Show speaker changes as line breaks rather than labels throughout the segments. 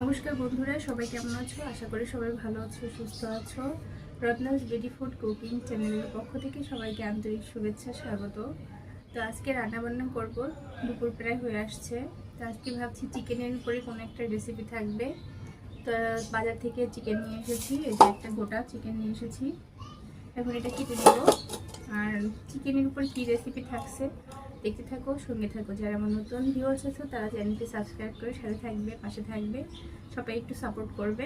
নমস্কার বন্ধুরা, সবাই কেমন আছো? আশা করি সবাই ভালো আছো, সুস্থ আছো। রত্নাস বেডি ফুড কুকিং চ্যানেলের পক্ষ থেকে সবাইকে আন্তরিক শুভেচ্ছা, স্বাগত। তো আজকে রান্নাবান্না করব, দুপুর প্রায় হয়ে আসছে। তো আজকে ভাবছি চিকেনের উপরে কোনো একটা রেসিপি থাকবে। তো বাজার থেকে চিকেন নিয়ে এসেছি, এই যে একটা গোটা চিকেন নিয়ে এসেছি। এখন এটা কেটে দেবো। আর চিকেনের উপর কী রেসিপি থাকছে দেখতে থাকো, সঙ্গে থাকো। যারা আমার নতুন ভিউয়ার্স আছো তারা চ্যানেলটি সাবস্ক্রাইব করে সাথে থাকবে, পাশে থাকবে, সবাই একটু সাপোর্ট করবে।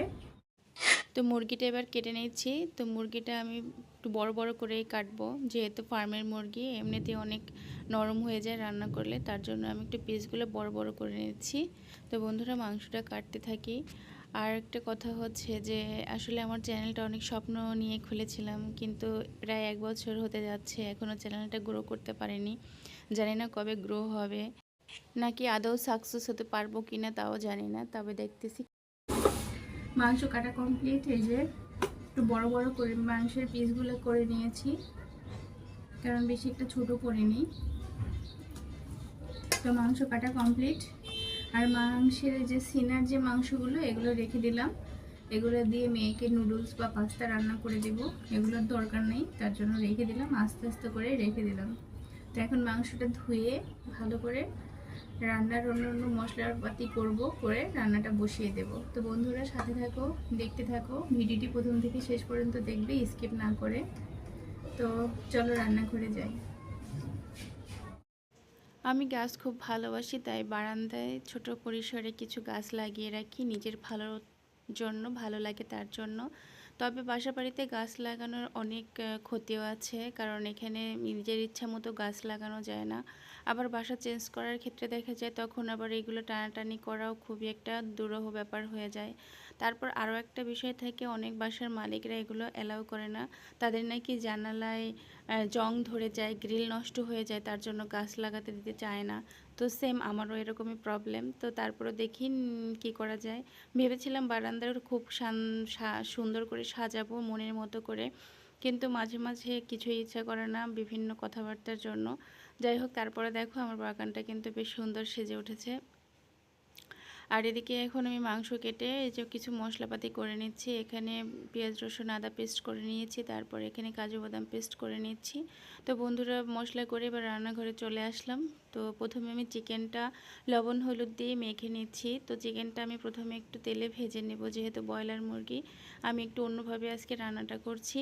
তো মুরগিটা এবার কেটে নিচ্ছি। তো মুরগিটা আমি একটু বড় বড় করেই কাটবো, যেহেতু ফার্মের মুরগি এমনিতেই অনেক নরম হয়ে যায় রান্না করলে, তার জন্য আমি একটু পিসগুলো বড় বড় করে নিচ্ছি। তো বন্ধুরা, মাংসটা কাটতে থাকি। আর একটা কথা হচ্ছে যে আসলে আমার চ্যানেলটা অনেক স্বপ্ন নিয়ে খুলেছিলাম, কিন্তু প্রায় 1 বছর হতে যাচ্ছে, এখনও চ্যানেলটা গ্রো করতে পারিনি। জানি না কবে গ্রো হবে, নাকি আদৌ সাকসেস হতে পারবো কিনা তাও জানি না, তবে দেখতেছি।
মাংস কাটা কমপ্লিট। এই যে একটু বড় বড় করে মাংসের পিসগুলো করে নিয়েছি, কারণ বেশি একটা ছোটো করিনি। তো মাংস কাটা কমপ্লিট। আর মাংসের যে সিনার যে মাংসগুলো, এগুলো রেখে দিলাম। এগুলো দিয়ে মেয়েকে নুডলস বা পাস্তা রান্না করে দেব, এগুলোর দরকার নেই, তার জন্য রেখে দিলাম, আস্তে আস্তে করে রেখে দিলাম। তো এখন মাংসটা ধুয়ে ভালো করে রান্নার অন্য মশলাপাতি করে রান্নাটা বসিয়ে দেব। তো বন্ধুরা, সাথে থাকো, দেখতে থাকো, ভিডিওটি প্রথম থেকে শেষ পর্যন্ত দেখবে, স্কিপ না করে। তো চলো রান্নাঘরে যাই।
আমি গাছ খুব ভালোবাসি, তাই বারান্দায় ছোট পরিসরে কিছু গাছ লাগিয়ে রাখি, নিজের ভালোর জন্য, ভালো লাগে তার জন্য। তবে বাসা বাড়িতে গাছ লাগানোর অনেক ক্ষতিও আছে, কারণ এখানে নিজের ইচ্ছা মতো গাছ লাগানো যায় না। আবার বাসা চেঞ্জ করার ক্ষেত্রে দেখা যায় তখন আবার এগুলো টানাটানি করাও খুবই একটা দুরূহ ব্যাপার হয়ে যায়। তারপর আরও একটা বিষয় থাকে, অনেক বাসার মালিকরা এগুলো অ্যালাউ করে না। তাদের নাকি জানালায় জং ধরে যায়, গ্রিল নষ্ট হয়ে যায়, তার জন্য গাছ লাগাতে দিতে চায় না। তো সেম আমারও এরকমই প্রবলেম। তো তারপরে দেখি কি করা যায়। ভেবেছিলাম বারান্দার খুব সুন্দর করে সাজাবো মনের মতো করে, কিন্তু মাঝে মাঝে কিছুই ইচ্ছা করে না বিভিন্ন কথাবার্তার জন্য। যাই হোক, তারপরে দেখো আমার বাগানটা কিন্তু বেশ সুন্দর সেজে উঠেছে। আর এদিকে এখন আমি মাংস কেটে এই যে কিছু মশলাপাতি করে নিচ্ছি। এখানে পেঁয়াজ রসুন আদা পেস্ট করে নিয়েছি, তারপর এখানে কাজু বাদাম পেস্ট করে নিচ্ছি। তো বন্ধুরা, মশলা করে এবার রান্নাঘরে চলে আসলাম। তো প্রথমে আমি চিকেনটা লবণ হলুদ দিয়ে মেখে নিচ্ছি। তো চিকেনটা আমি প্রথমে একটু তেলে ভেজে নেব, যেহেতু ব্রয়লার মুরগি, আমি একটু অন্যভাবে আজকে রান্নাটা করছি।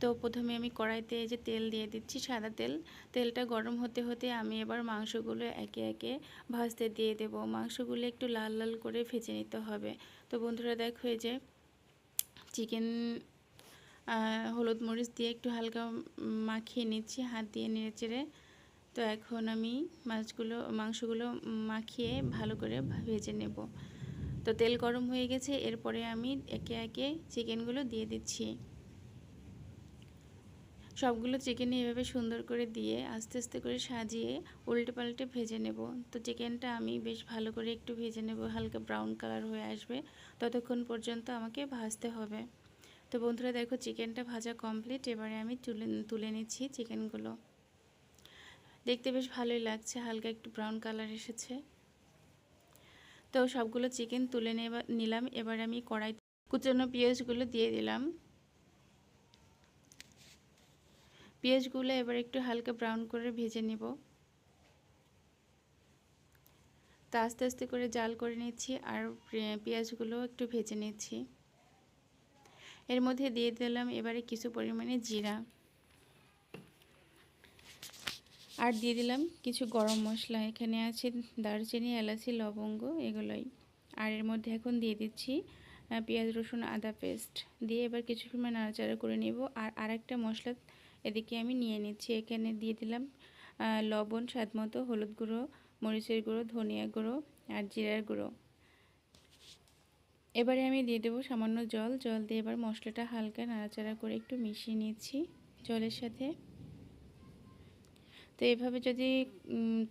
তো প্রথমে আমি কড়াইতে এই যে তেল দিয়ে দিচ্ছি, সাদা তেল। তেলটা গরম হতে হতে আমি এবার মাংসগুলো একে একে ভাজতে দিয়ে দেব। মাংসগুলো একটু লাল লাল করে ভেজে নিতে হবে। তো বন্ধুরা দেখো, এই যে চিকেন হলুদ মরিচ দিয়ে একটু হালকা মাখিয়ে নিচ্ছি হাত দিয়ে নেড়ে চেড়ে। তো এখন আমি মাংসগুলো মাখিয়ে ভালো করে ভেজে নেব। তো তেল গরম হয়ে গেছে, এরপরে আমি একে একে চিকেনগুলো দিয়ে দিচ্ছি। সবগুলো চিকেন এভাবে সুন্দর করে দিয়ে আস্তে আস্তে করে সাজিয়ে উল্টে পাল্টে ভেজে নেব। তো চিকেনটা আমি বেশ ভালো করে একটু ভেজে নেব, হালকা ব্রাউন কালার হয়ে আসবে, ততক্ষণ পর্যন্ত আমাকে ভাজতে হবে। তো বন্ধুরা দেখো, চিকেনটা ভাজা কমপ্লিট। এবারে আমি তুলে নিচ্ছি চিকেনগুলো। দেখতে বেশ ভালোই লাগছে, হালকা একটু ব্রাউন কালার এসেছে। তো সবগুলো চিকেন তুলে নিলাম। এবার আমি কড়াইতে কুচানো পেঁয়াজগুলো দিয়ে দিলাম। পেঁয়াজগুলো এবার একটু হালকা ব্রাউন করে ভেজে নেব। তো আস্তে আস্তে করে জাল করে নিচ্ছি, আর পেঁয়াজগুলো একটু ভেজে নিচ্ছি। এর মধ্যে দিয়ে দিলাম এবারে কিছু পরিমাণে জিরা, আর দিয়ে দিলাম কিছু গরম মশলা। এখানে আছে দারচিনি, এলাচি, লবঙ্গ, এগুলোই। আর এর মধ্যে এখন দিয়ে দিচ্ছি পেঁয়াজ রসুন আদা পেস্ট দিয়ে এবার কিছু পরিমাণ নাড়াচাড়া করে নেব। আর আরেকটা মশলা এদিকে আমি নিয়ে নিচ্ছি। এখানে দিয়ে দিলাম লবণ স্বাদমতো, হলুদ গুঁড়ো, মরিচের গুঁড়ো, ধনিয়া গুঁড়ো আর জিরার গুঁড়ো। এবারে আমি দিয়ে দেবো সামান্য জল দিয়ে এবার মশলাটা হালকা নাড়াচাড়া করে একটু মিশিয়ে নিচ্ছি জলের সাথে। তো এভাবে যদি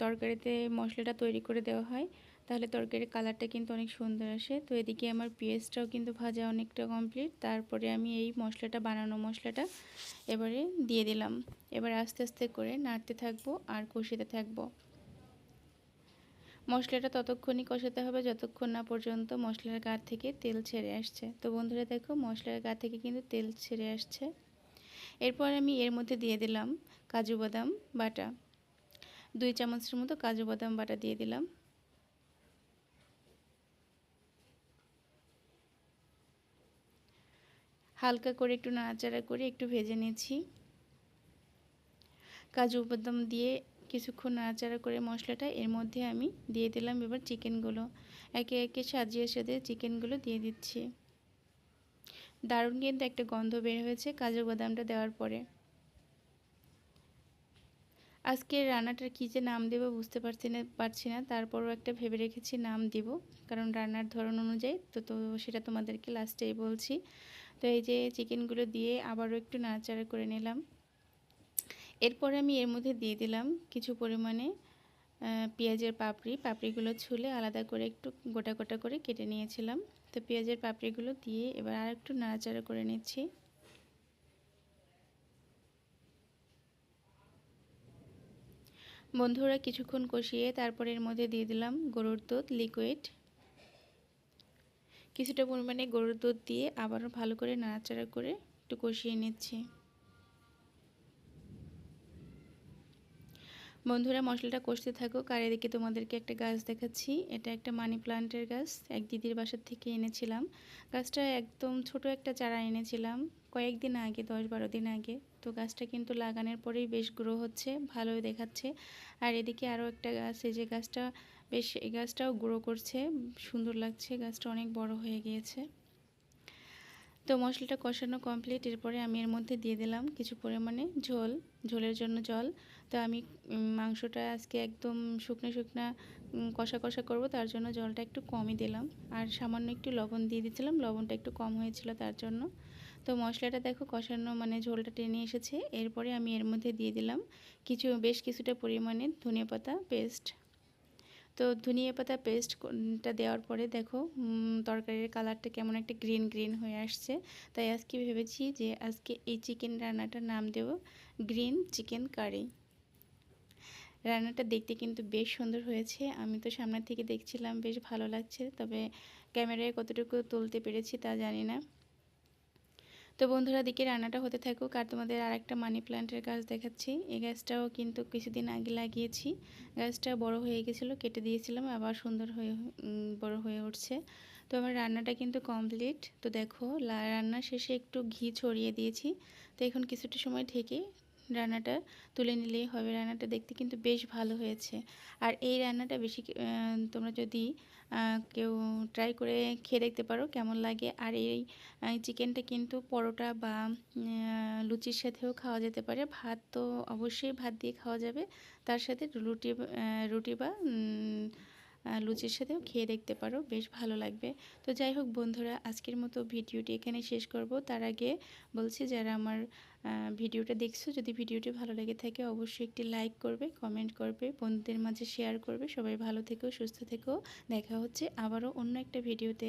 তরকারিতে মশলাটা তৈরি করে দেওয়া হয়, তাহলে তরকারির কালারটা কিন্তু অনেক সুন্দর আসে। তো এদিকে আমার পেঁয়াজটাও কিন্তু ভাজা অনেকটা কমপ্লিট। তারপরে আমি এই বানানো মশলাটা এবারে দিয়ে দিলাম। এবার আস্তে আস্তে করে নাড়তে থাকবো আর কষিতে থাকবো। মশলাটা ততক্ষণই কষাতে হবে যতক্ষণ না পর্যন্ত মশলার গা থেকে তেল ছেড়ে আসছে। তো বন্ধুরা দেখো মশলার গা থেকে কিন্তু তেল ছেড়ে আসছে। এরপর আমি এর মধ্যে দিয়ে দিলাম কাজু বাদাম বাটা, 2 চামচের মতো কাজু বাদাম বাটা দিয়ে দিলাম। হালকা করে একটু নাড়াচাড়া করে একটু ভেজে নিয়েছি। কাজু বাদাম দিয়ে কিছুক্ষণ নাড়াচাড়া করে মশলাটা এর মধ্যে আমি দিয়ে দিলাম এবার চিকেনগুলো। একে একে সাজিয়ে সাজিয়ে চিকেনগুলো দিয়ে দিচ্ছি। দারুণ কিন্তু একটা গন্ধ বের হয়েছে কাজু বাদামটা দেওয়ার পরে। আজকের রান্নাটার কী যে নাম দেবো বুঝতে পারছি না, তারপরও একটা ভেবে রেখেছি নাম দিব, কারণ রান্নার ধরন অনুযায়ী তো সেটা তোমাদেরকে লাস্টেই বলছি। তো এই যে চিকেনগুলো দিয়ে আবারও একটু নাড়াচাড়া করে নিলাম। এরপরে আমি এর মধ্যে দিয়ে দিলাম কিছু পরিমাণে পেঁয়াজের পাপড়িগুলো ছুলে আলাদা করে একটু গোটা গোটা করে কেটে নিয়েছিলাম। তো পেঁয়াজের পাপড়িগুলো দিয়ে এবার আর একটু নাড়াচাড়া করে নিচ্ছি। বন্ধুরা কিছুক্ষণ কষিয়ে তারপর এর মধ্যে দিয়ে দিলাম গরুর দুধ লিকুইড। কিছুটা পরিমাণে গরুর দুধ দিয়ে আবারও ভালো করে নাড়াচাড়া করে একটু কষিয়ে নিচ্ছি। বন্ধুরা মশলাটা কষতে থাকুক আর এদিকে তোমাদেরকে একটা গাছ দেখাচ্ছি। এটা একটা মানি প্লান্টের গাছ, এক দিদির বাসার থেকে এনেছিলাম। গাছটা একদম ছোট একটা চারা এনেছিলাম কয়েকদিন আগে, 10-12 দিন আগে। তো গাছটা কিন্তু লাগানোর পরেই বেশ গ্রো হচ্ছে, ভালোই দেখাচ্ছে। আর এদিকে আরও একটা গাছ, এই যে গাছটা বেশ, এই গাছটাও গ্রো করছে, সুন্দর লাগছে, গাছটা অনেক বড় হয়ে গিয়েছে। তো মশলাটা কষানো কমপ্লিট। এরপরে আমি এর মধ্যে দিয়ে দিলাম কিছু পরিমাণে ঝোলের জন্য জল। তো আমি মাংসটা আজকে একদম শুকনো কষা কষা করব, তার জন্য জলটা একটু কমই দিলাম। আর সামান্য একটু লবণ দিয়ে দিয়েছিলাম, লবণটা একটু কম হয়েছিল তার জন্য। তো মশলাটা দেখো কষানো মানে ঝোলটা টেনে এসেছে। এরপরে আমি এর মধ্যে দিয়ে দিলাম বেশ কিছুটা পরিমাণে ধনিয়াপাতা পেস্ট। তো ধনিয়া পাতা পেস্টটা দেওয়ার পরে দেখো তরকারির কালারটা কেমন একটা গ্রিন গ্রিন হয়ে আসছে। তাই আজকে ভেবেছি যে আজকে এই চিকেন রান্নাটার নাম দেব গ্রিন চিকেন কারি। রান্নাটা দেখতে কিন্তু বেশ সুন্দর হয়েছে, আমি তো সামনে থেকে দেখছিলাম, বেশ ভালো লাগছে, তবে ক্যামেরায় কতটুকু তুলতে পেরেছি তা জানি না। তো বন্ধুরা দিকে রান্নাটা হতে থাকুক আর তোমাদের আরেকটা মানি প্ল্যান্টের গাছ দেখাচ্ছি। এই গাছটাও কিন্তু কিছুদিন আগে লাগিয়েছি। গাছটা বড় হয়ে গেছিলো, কেটে দিয়েছিলাম, আবার সুন্দর হয়ে বড় হয়ে উঠছে। তো আমার রান্নাটা কিন্তু কমপ্লিট। তো দেখো রান্না শেষে একটু ঘি ছড়িয়ে দিয়েছি। তো এখন কিছুটা সময় ঢেকে রান্নাটা তুলে নিলেই হবে। রান্নাটা দেখতে কিন্তু বেশ ভালো হয়েছে। আর এই রান্নাটা বেশি তোমরা যদি কেউ ট্রাই করে খেয়ে দেখতে পারো কেমন লাগে। আর এই চিকেনটা কিন্তু পরোটা বা লুচির সাথেও খাওয়া যেতে পারে। ভাত তো অবশ্যই ভাত দিয়ে খাওয়া যাবে, তার সাথে রুটি বা লুচির সাথেও খেয়ে দেখতে পারো, বেশ ভালো লাগবে। তো যাই হোক বন্ধুরা, আজকের মতো ভিডিওটি এখানে শেষ করব। তার আগে বলছি, যারা আমার ভিডিওটা দেখছো, যদি ভিডিওটি ভালো লেগে থাকে অবশ্যই একটি লাইক করবে, কমেন্ট করবে, বন্ধুদের মাঝে শেয়ার করবে। সবাই ভালো থেকো, সুস্থ থেকো। দেখা হচ্ছে আবারও অন্য একটা ভিডিওতে।